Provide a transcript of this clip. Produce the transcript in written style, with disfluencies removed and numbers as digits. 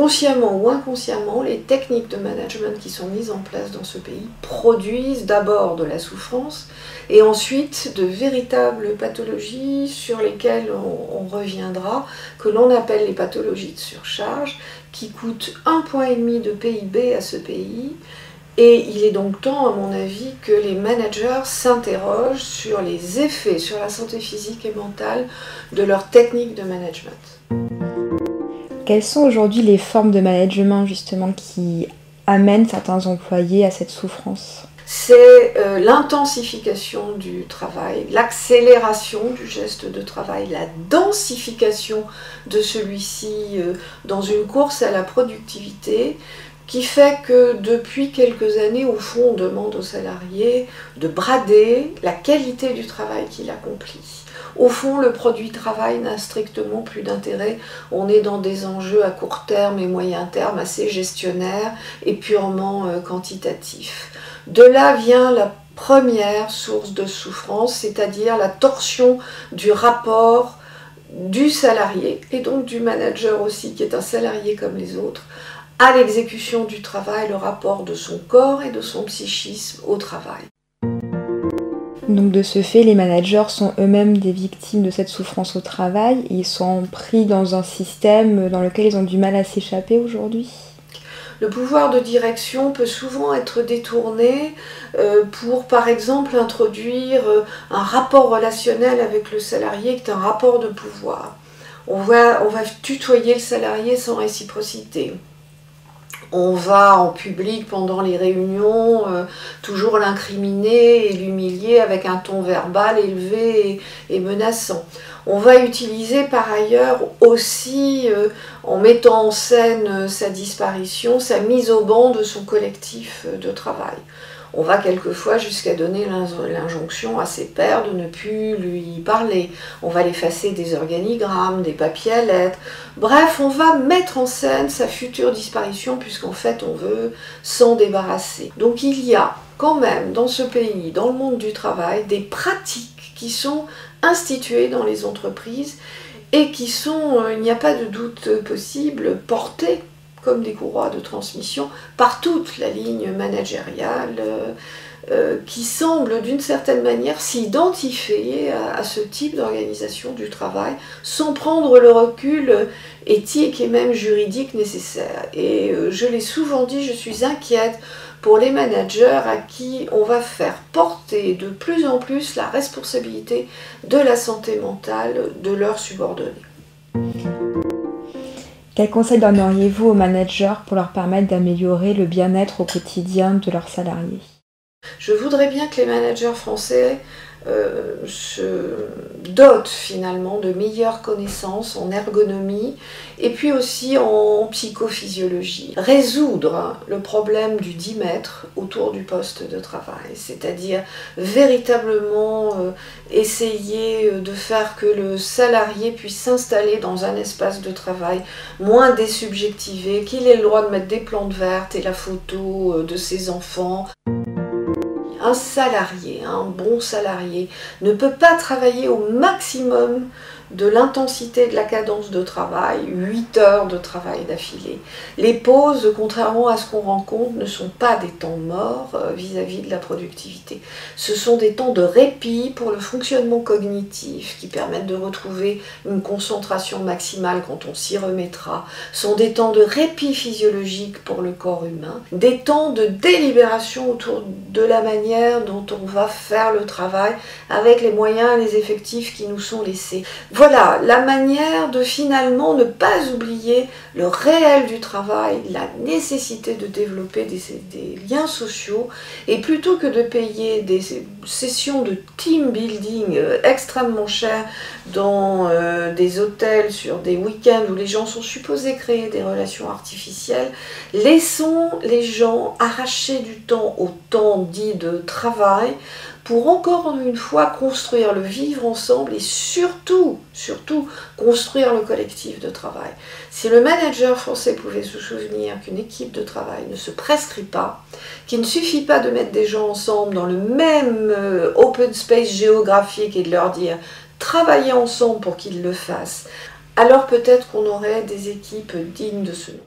consciemment ou inconsciemment, les techniques de management qui sont mises en place dans ce pays produisent d'abord de la souffrance et ensuite de véritables pathologies sur lesquelles on reviendra, que l'on appelle les pathologies de surcharge, qui coûtent 1,5 point de PIB à ce pays. Et il est donc temps, à mon avis, que les managers s'interrogent sur les effets sur la santé physique et mentale de leurs techniques de management. Quelles sont aujourd'hui les formes de management justement qui amènent certains employés à cette souffrance ? C'est l'intensification du travail, l'accélération du geste de travail, la densification de celui-ci dans une course à la productivité, qui fait que depuis quelques années, au fond, on demande aux salariés de brader la qualité du travail qu'il accomplit. Au fond, le produit travail n'a strictement plus d'intérêt. On est dans des enjeux à court terme et moyen terme assez gestionnaires et purement quantitatifs. De là vient la première source de souffrance, c'est-à-dire la torsion du rapport du salarié, et donc du manager aussi, qui est un salarié comme les autres, à l'exécution du travail, le rapport de son corps et de son psychisme au travail. Donc de ce fait, les managers sont eux-mêmes des victimes de cette souffrance au travail. Ils sont pris dans un système dans lequel ils ont du mal à s'échapper aujourd'hui. Le pouvoir de direction peut souvent être détourné pour, par exemple, introduire un rapport relationnel avec le salarié qui est un rapport de pouvoir. On va tutoyer le salarié sans réciprocité. On va en public pendant les réunions toujours l'incriminer et l'humilier avec un ton verbal élevé et menaçant. On va utiliser par ailleurs aussi, en mettant en scène sa disparition, sa mise au banc de son collectif de travail. On va quelquefois jusqu'à donner l'injonction à ses pairs de ne plus lui parler. On va l'effacer des organigrammes, des papiers à lettres. Bref, on va mettre en scène sa future disparition puisqu'en fait on veut s'en débarrasser. Donc il y a quand même dans ce pays, dans le monde du travail, des pratiques qui sont instituées dans les entreprises et qui sont, il n'y a pas de doute possible, portées comme des courroies de transmission par toute la ligne managériale qui semble d'une certaine manière s'identifier à ce type d'organisation du travail sans prendre le recul éthique et même juridique nécessaire. Et je l'ai souvent dit, je suis inquiète pour les managers à qui on va faire porter de plus en plus la responsabilité de la santé mentale de leurs subordonnés. Quels conseils donneriez-vous aux managers pour leur permettre d'améliorer le bien-être au quotidien de leurs salariés ? Je voudrais bien que les managers français se dotent finalement de meilleures connaissances en ergonomie et puis aussi en psychophysiologie. Résoudre le problème du 10 mètres autour du poste de travail, c'est-à-dire véritablement essayer de faire que le salarié puisse s'installer dans un espace de travail moins désubjectivé, qu'il ait le droit de mettre des plantes vertes et la photo de ses enfants. Un salarié, un bon salarié, ne peut pas travailler au maximum de l'intensité de la cadence de travail, 8 heures de travail d'affilée. Les pauses, contrairement à ce qu'on rencontre, ne sont pas des temps morts vis-à-vis de la productivité. Ce sont des temps de répit pour le fonctionnement cognitif qui permettent de retrouver une concentration maximale quand on s'y remettra. Ce sont des temps de répit physiologique pour le corps humain, des temps de délibération autour de la manière dont on va faire le travail avec les moyens et les effectifs qui nous sont laissés. Voilà, la manière de finalement ne pas oublier le réel du travail, la nécessité de développer des liens sociaux, et plutôt que de payer des sessions de team building extrêmement chères dans des hôtels sur des week-ends où les gens sont supposés créer des relations artificielles, laissons les gens arracher du temps au temps dit de travail pour encore une fois construire le vivre ensemble et surtout construire le collectif de travail. Si le manager français pouvait se souvenir qu'une équipe de travail ne se prescrit pas, qu'il ne suffit pas de mettre des gens ensemble dans le même open space géographique et de leur dire « travaillez ensemble pour qu'ils le fassent », alors peut-être qu'on aurait des équipes dignes de ce nom.